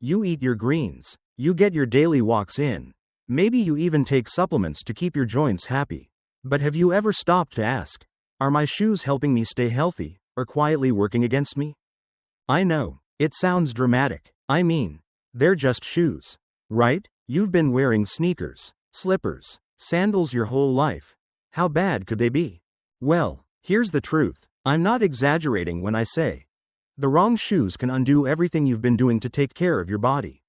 You eat your greens. You get your daily walks in. Maybe you even take supplements to keep your joints happy. But have you ever stopped to ask, are my shoes helping me stay healthy, or quietly working against me? I know, it sounds dramatic. I mean, they're just shoes, right? You've been wearing sneakers, slippers, sandals your whole life. How bad could they be? Well, here's the truth. I'm not exaggerating when I say, the wrong shoes can undo everything you've been doing to take care of your body.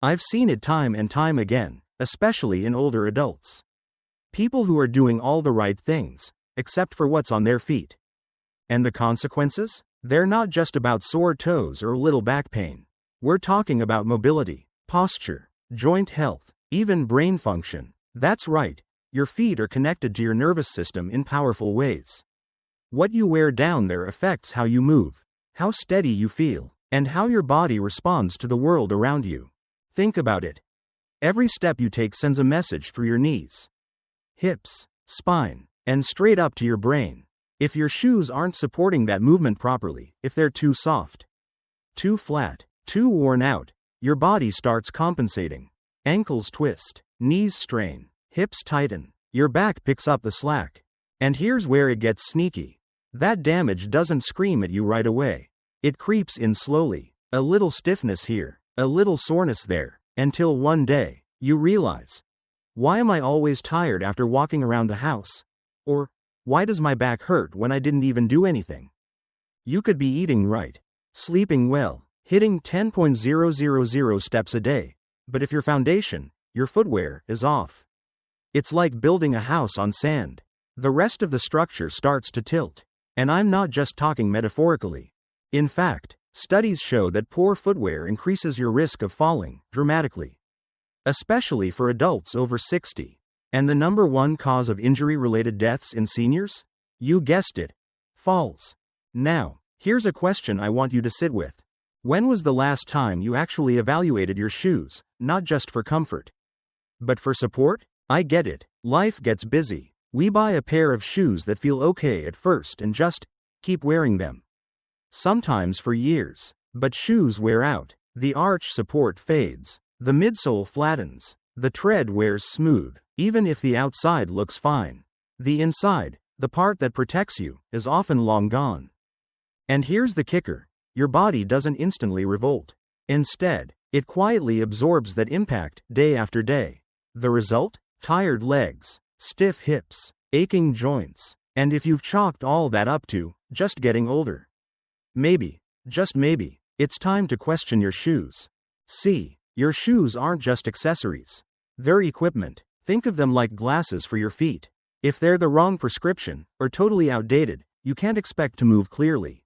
I've seen it time and time again, especially in older adults. People who are doing all the right things, except for what's on their feet. And the consequences? They're not just about sore toes or little back pain. We're talking about mobility, posture, joint health, even brain function. That's right, your feet are connected to your nervous system in powerful ways. What you wear down there affects how you move, how steady you feel, and how your body responds to the world around you. Think about it. Every step you take sends a message through your knees, hips, spine, and straight up to your brain. If your shoes aren't supporting that movement properly, if they're too soft, too flat, too worn out, your body starts compensating. Ankles twist, knees strain, hips tighten, your back picks up the slack. And here's where it gets sneaky. That damage doesn't scream at you right away. It creeps in slowly, a little stiffness here, a little soreness there, until one day, you realize, why am I always tired after walking around the house? Or, why does my back hurt when I didn't even do anything? You could be eating right, sleeping well, hitting 10,000 steps a day, but if your foundation, your footwear, is off, it's like building a house on sand. The rest of the structure starts to tilt. And I'm not just talking metaphorically. In fact, studies show that poor footwear increases your risk of falling dramatically, especially for adults over 60. And the number one cause of injury-related deaths in seniors? You guessed it, falls. Now, here's a question I want you to sit with. When was the last time you actually evaluated your shoes, not just for comfort, but for support? I get it, life gets busy. We buy a pair of shoes that feel okay at first and just keep wearing them. Sometimes for years. But shoes wear out. The arch support fades. The midsole flattens. The tread wears smooth, even if the outside looks fine. The inside, the part that protects you, is often long gone. And here's the kicker. Your body doesn't instantly revolt. Instead, it quietly absorbs that impact day after day. The result? Tired legs, stiff hips, aching joints. And if you've chalked all that up to just getting older, maybe, just maybe, it's time to question your shoes. See, your shoes aren't just accessories. They're equipment. Think of them like glasses for your feet. If they're the wrong prescription, or totally outdated, you can't expect to move clearly,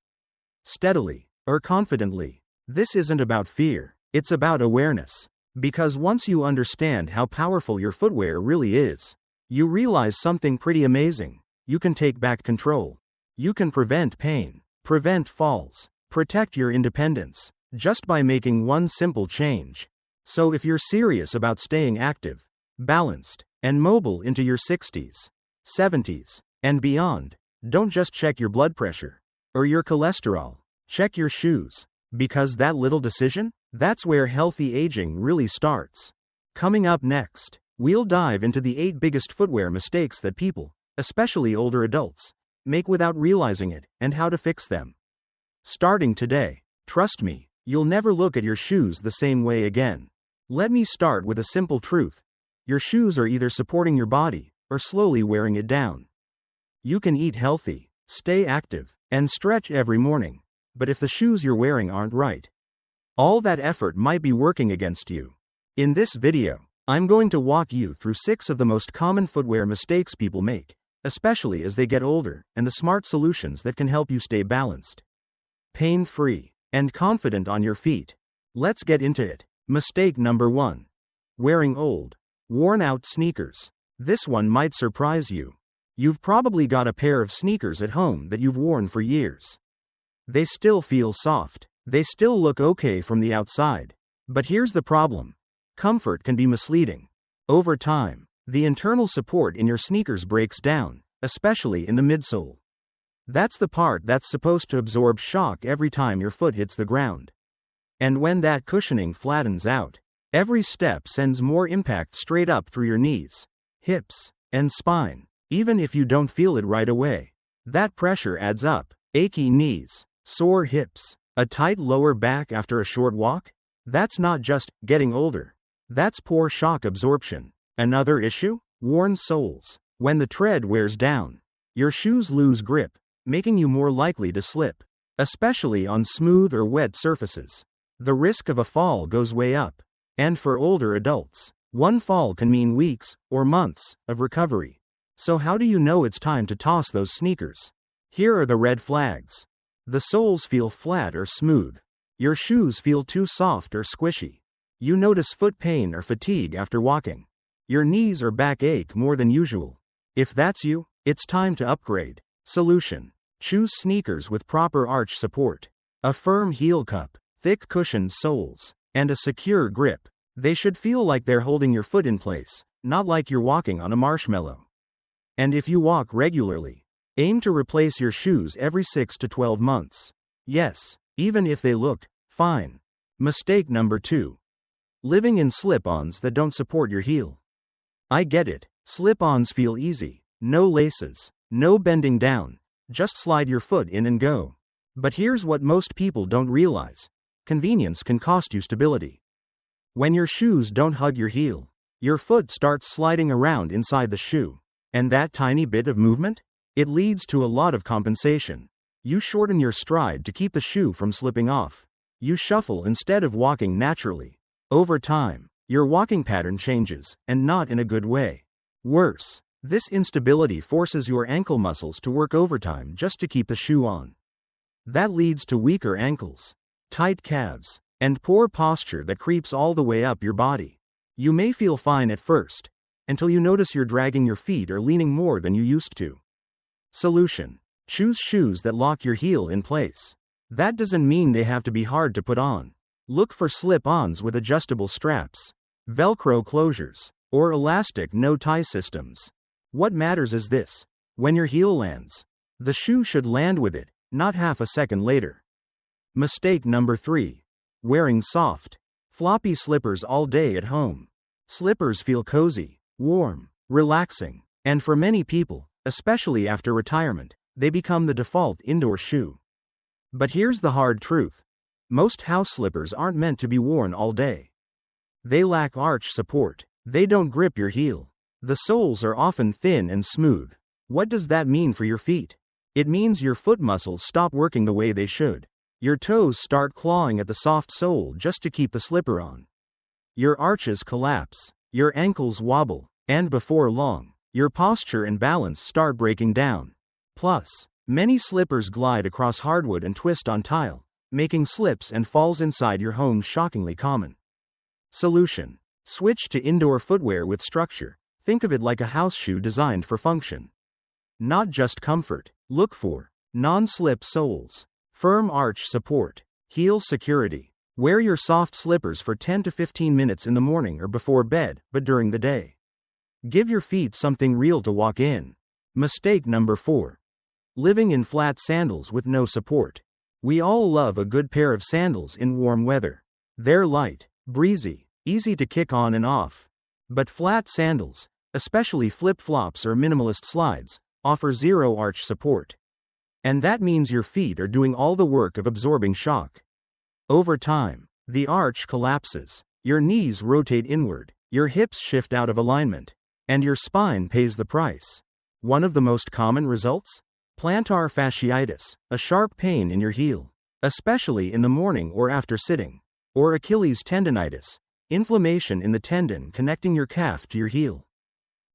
steadily, or confidently. This isn't about fear, it's about awareness. Because once you understand how powerful your footwear really is, you realize something pretty amazing. You can take back control. You can prevent pain, prevent falls, protect your independence, just by making one simple change. So if you're serious about staying active, balanced, and mobile into your 60s, 70s, and beyond, don't just check your blood pressure or your cholesterol. Check your shoes. Because that little decision, that's where healthy aging really starts. Coming up next, we'll dive into the 8 biggest footwear mistakes that people, especially older adults, make without realizing it, and how to fix them. Starting today, trust me, you'll never look at your shoes the same way again. Let me start with a simple truth. Your shoes are either supporting your body, or slowly wearing it down. You can eat healthy, stay active, and stretch every morning. But if the shoes you're wearing aren't right, all that effort might be working against you. In this video, I'm going to walk you through 6 of the most common footwear mistakes people make, especially as they get older, and the smart solutions that can help you stay balanced, pain-free, and confident on your feet. Let's get into it. Mistake number 1. Wearing old, worn-out sneakers. This one might surprise you. You've probably got a pair of sneakers at home that you've worn for years. They still feel soft. They still look okay from the outside. But here's the problem. Comfort can be misleading. Over time, the internal support in your sneakers breaks down, especially in the midsole. That's the part that's supposed to absorb shock every time your foot hits the ground. And when that cushioning flattens out, every step sends more impact straight up through your knees, hips, and spine. Even if you don't feel it right away, that pressure adds up. Achy knees, sore hips, a tight lower back after a short walk? That's not just getting older. That's poor shock absorption. Another issue? Worn soles. When the tread wears down, your shoes lose grip, making you more likely to slip, especially on smooth or wet surfaces. The risk of a fall goes way up. And for older adults, one fall can mean weeks or months of recovery. So how do you know it's time to toss those sneakers? Here are the red flags. The soles feel flat or smooth. Your shoes feel too soft or squishy. You notice foot pain or fatigue after walking. Your knees or back ache more than usual. If that's you, it's time to upgrade. Solution: choose sneakers with proper arch support, a firm heel cup, thick cushioned soles, and a secure grip. They should feel like they're holding your foot in place, not like you're walking on a marshmallow. And if you walk regularly, aim to replace your shoes every 6 to 12 months. Yes, even if they look fine. Mistake number 2. Living in slip-ons that don't support your heel. I get it. Slip-ons feel easy. No laces, no bending down. Just slide your foot in and go. But here's what most people don't realize. Convenience can cost you stability. When your shoes don't hug your heel, your foot starts sliding around inside the shoe. And that tiny bit of movement? It leads to a lot of compensation. You shorten your stride to keep the shoe from slipping off. You shuffle instead of walking naturally. Over time, your walking pattern changes, and not in a good way. Worse, this instability forces your ankle muscles to work overtime just to keep the shoe on. That leads to weaker ankles, tight calves, and poor posture that creeps all the way up your body. You may feel fine at first, until you notice you're dragging your feet or leaning more than you used to. Solution: choose shoes that lock your heel in place. That doesn't mean they have to be hard to put on. Look for slip-ons with adjustable straps, Velcro closures, or elastic no-tie systems. What matters is this: when your heel lands, the shoe should land with it, not half a second later. Mistake number 3. Wearing soft, floppy slippers all day at home. Slippers feel cozy, warm, relaxing, and for many people, especially after retirement, they become the default indoor shoe. But here's the hard truth. Most house slippers aren't meant to be worn all day. They lack arch support. They don't grip your heel. The soles are often thin and smooth. What does that mean for your feet? It means your foot muscles stop working the way they should. Your toes start clawing at the soft sole just to keep the slipper on. Your arches collapse, your ankles wobble, and before long, your posture and balance start breaking down. Plus, many slippers glide across hardwood and twist on tile, making slips and falls inside your home shockingly common. Solution: switch to indoor footwear with structure. Think of it like a house shoe designed for function, not just comfort. Look for non-slip soles, firm arch support, heel security. Wear your soft slippers for 10 to 15 minutes in the morning or before bed, but during the day. Give your feet something real to walk in. Mistake number 4. Living in flat sandals with no support. We all love a good pair of sandals in warm weather. They're light, breezy, easy to kick on and off. But flat sandals, especially flip-flops or minimalist slides, offer zero arch support. And that means your feet are doing all the work of absorbing shock. Over time, the arch collapses, your knees rotate inward, your hips shift out of alignment, and your spine pays the price. One of the most common results? Plantar fasciitis, a sharp pain in your heel, especially in the morning or after sitting. Or Achilles tendonitis, inflammation in the tendon connecting your calf to your heel.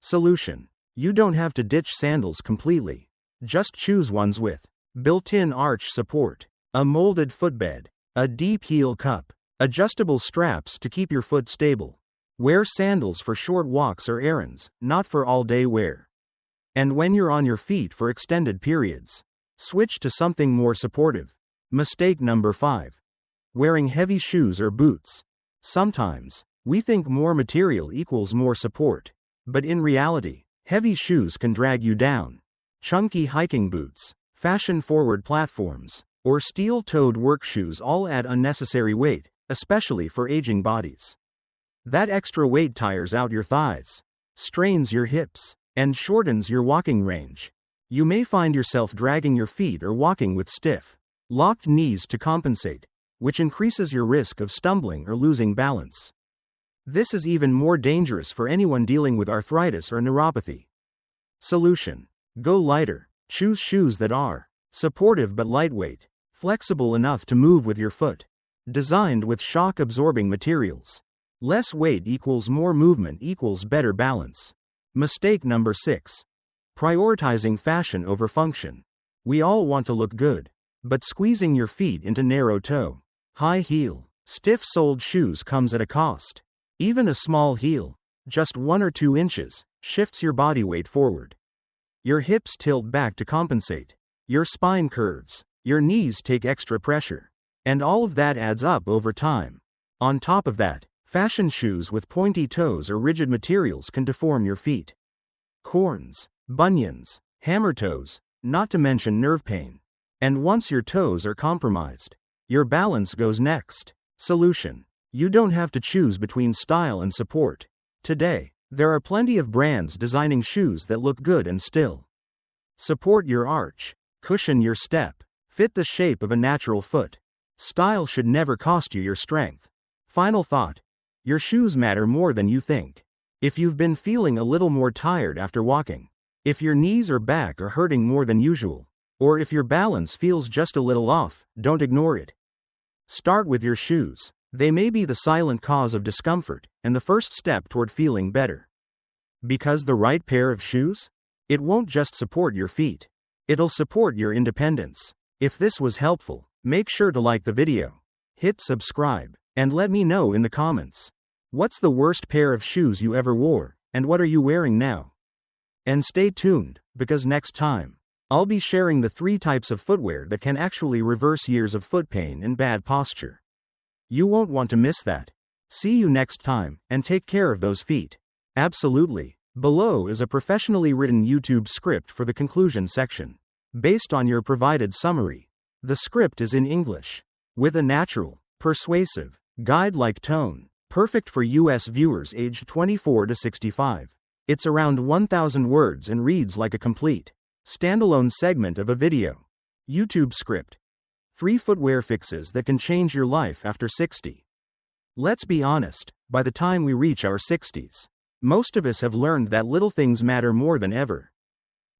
Solution: you don't have to ditch sandals completely. Just choose ones with built-in arch support, a molded footbed, a deep heel cup, adjustable straps to keep your foot stable. Wear sandals for short walks or errands, not for all-day wear. And when you're on your feet for extended periods, switch to something more supportive. Mistake number 5. Wearing heavy shoes or boots. Sometimes, we think more material equals more support. But in reality, heavy shoes can drag you down. Chunky hiking boots, fashion-forward platforms, or steel-toed work shoes all add unnecessary weight, especially for aging bodies. That extra weight tires out your thighs, strains your hips, and shortens your walking range. You may find yourself dragging your feet or walking with stiff, locked knees to compensate, which increases your risk of stumbling or losing balance. This is even more dangerous for anyone dealing with arthritis or neuropathy. Solution: go lighter. Choose shoes that are supportive but lightweight, flexible enough to move with your foot, designed with shock-absorbing materials. Less weight equals more movement equals better balance. Mistake number 6. Prioritizing fashion over function. We all want to look good, but squeezing your feet into narrow-toe, high-heel, stiff-soled shoes comes at a cost. Even a small heel, just 1 or 2 inches, shifts your body weight forward. Your hips tilt back to compensate. Your spine curves. Your knees take extra pressure. And all of that adds up over time. On top of that, fashion shoes with pointy toes or rigid materials can deform your feet. Corns, bunions, hammer toes, not to mention nerve pain. And once your toes are compromised, your balance goes next. Solution: you don't have to choose between style and support. Today, there are plenty of brands designing shoes that look good and still support your arch, cushion your step, fit the shape of a natural foot. Style should never cost you your strength. Final thought: your shoes matter more than you think. If you've been feeling a little more tired after walking, if your knees or back are hurting more than usual, or if your balance feels just a little off, don't ignore it. Start with your shoes. They may be the silent cause of discomfort and the first step toward feeling better. Because the right pair of shoes? It won't just support your feet. It'll support your independence. If this was helpful, make sure to like the video, hit subscribe, and let me know in the comments. What's the worst pair of shoes you ever wore, and what are you wearing now? And stay tuned, because next time, I'll be sharing the 3 types of footwear that can actually reverse years of foot pain and bad posture. You won't want to miss that. See you next time, and take care of those feet. Absolutely. Below is a professionally written YouTube script for the conclusion section. Based on your provided summary, the script is in English, with a natural, persuasive, guide-like tone, perfect for US viewers aged 24 to 65. It's around 1,000 words and reads like a complete, standalone segment of a video. YouTube script. 3 footwear fixes that can change your life after 60. Let's be honest, by the time we reach our 60s, most of us have learned that little things matter more than ever.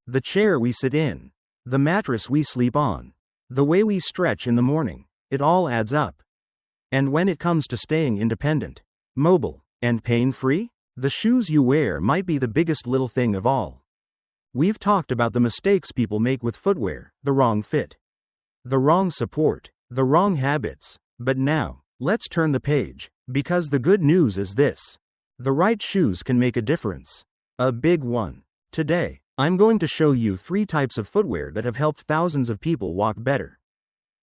The chair we sit in, the mattress we sleep on, the way we stretch in the morning, it all adds up. And when it comes to staying independent, mobile, and pain-free, the shoes you wear might be the biggest little thing of all. We've talked about the mistakes people make with footwear: the wrong fit, the wrong support, the wrong habits. But now, let's turn the page, because the good news is this: the right shoes can make a difference. A big one. Today, I'm going to show you 3 types of footwear that have helped thousands of people walk better,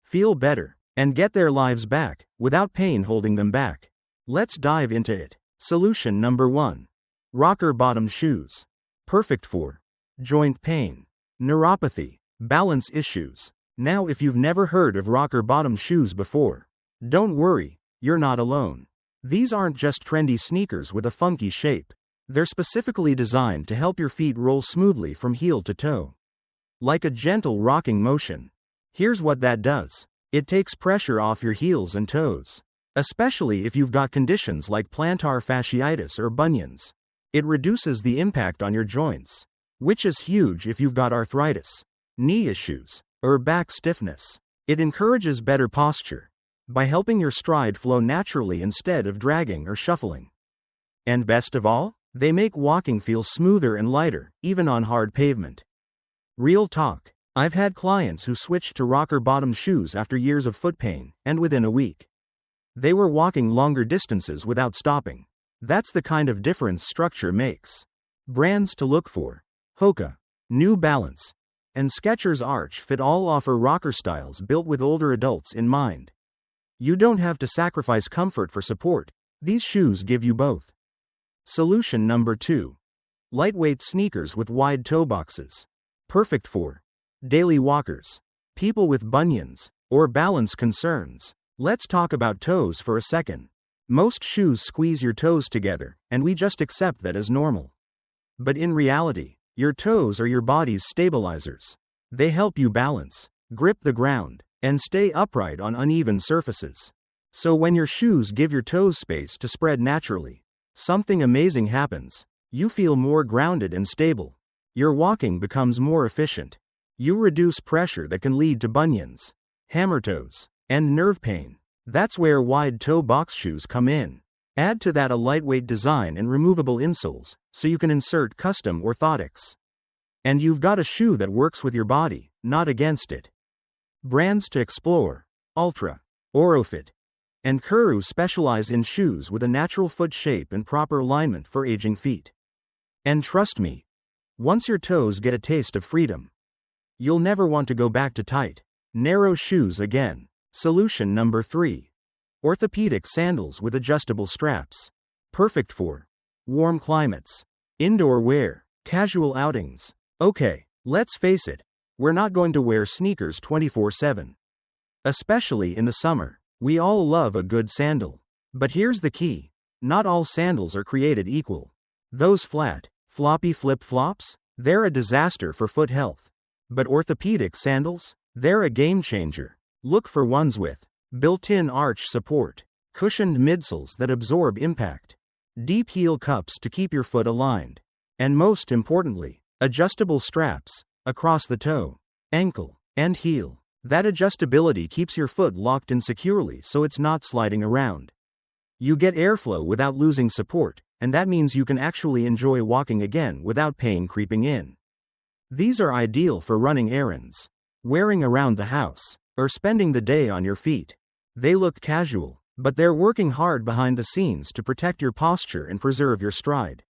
feel better, and get their lives back, without pain holding them back. Let's dive into it. Solution number 1. Rocker bottom shoes. Perfect for joint pain, neuropathy, balance issues. Now, if you've never heard of rocker bottom shoes before, don't worry, you're not alone. These aren't just trendy sneakers with a funky shape. They're specifically designed to help your feet roll smoothly from heel to toe, like a gentle rocking motion. Here's what that does. It takes pressure off your heels and toes, especially if you've got conditions like plantar fasciitis or bunions. It reduces the impact on your joints, which is huge if you've got arthritis, knee issues, or back stiffness. It encourages better posture by helping your stride flow naturally instead of dragging or shuffling. And best of all, they make walking feel smoother and lighter, even on hard pavement. Real talk. I've had clients who switched to rocker bottom shoes after years of foot pain, and within a week, they were walking longer distances without stopping. That's the kind of difference structure makes. Brands to look for: Hoka, New Balance, and Skechers Arch Fit all offer rocker styles built with older adults in mind. You don't have to sacrifice comfort for support. These shoes give you both. Solution number 2. Lightweight sneakers with wide toe boxes. Perfect for daily walkers, people with bunions, or balance concerns. Let's talk about toes for a second. Most shoes squeeze your toes together, and we just accept that as normal. But in reality, your toes are your body's stabilizers. They help you balance, grip the ground, and stay upright on uneven surfaces. So when your shoes give your toes space to spread naturally, something amazing happens. You feel more grounded and stable. Your walking becomes more efficient. You reduce pressure that can lead to bunions, hammer toes, and nerve pain. That's where wide toe box shoes come in. Add to that a lightweight design and removable insoles, so you can insert custom orthotics. And you've got a shoe that works with your body, not against it. Brands to explore: Ultra, Orofit, and Kuru specialize in shoes with a natural foot shape and proper alignment for aging feet. And trust me, once your toes get a taste of freedom, you'll never want to go back to tight, narrow shoes again. Solution number 3. Orthopedic sandals with adjustable straps. Perfect for warm climates, indoor wear, casual outings. Okay, let's face it, we're not going to wear sneakers 24/7. Especially in the summer, we all love a good sandal. But here's the key: not all sandals are created equal. Those flat, floppy flip-flops, they're a disaster for foot health. But orthopedic sandals, they're a game changer. Look for ones with built-in arch support, cushioned midsoles that absorb impact, deep heel cups to keep your foot aligned, and most importantly, adjustable straps across the toe, ankle, and heel. That adjustability keeps your foot locked in securely so it's not sliding around. You get airflow without losing support, and that means you can actually enjoy walking again without pain creeping in. These are ideal for running errands, wearing around the house, or spending the day on your feet. They look casual, but they're working hard behind the scenes to protect your posture and preserve your stride.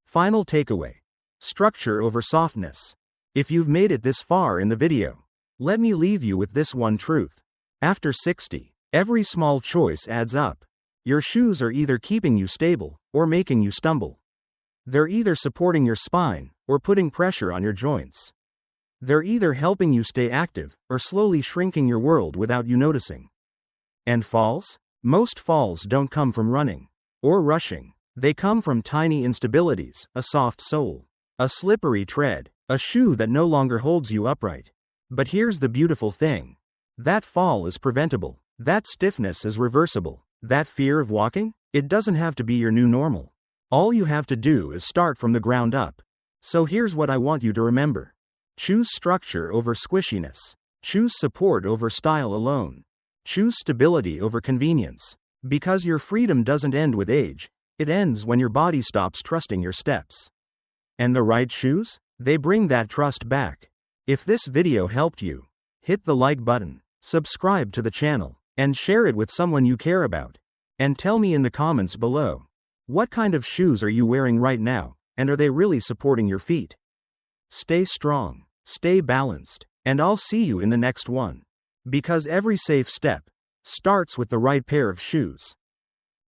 Final takeaway: structure over softness. If you've made it this far in the video, let me leave you with this one truth. After 60, every small choice adds up. Your shoes are either keeping you stable or making you stumble. They're either supporting your spine or putting pressure on your joints. They're either helping you stay active or slowly shrinking your world without you noticing. And falls? Most falls don't come from running or rushing. They come from tiny instabilities: a soft sole, a slippery tread, a shoe that no longer holds you upright. But here's the beautiful thing: that fall is preventable. That stiffness is reversible. That fear of walking? It doesn't have to be your new normal. All you have to do is start from the ground up. So here's what I want you to remember. Choose structure over squishiness. Choose support over style alone. Choose stability over convenience. Because your freedom doesn't end with age, it ends when your body stops trusting your steps. And the right shoes? They bring that trust back. If this video helped you, hit the like button, subscribe to the channel, and share it with someone you care about. And tell me in the comments below, what kind of shoes are you wearing right now, and are they really supporting your feet? Stay strong, stay balanced, and I'll see you in the next one. Because every safe step starts with the right pair of shoes.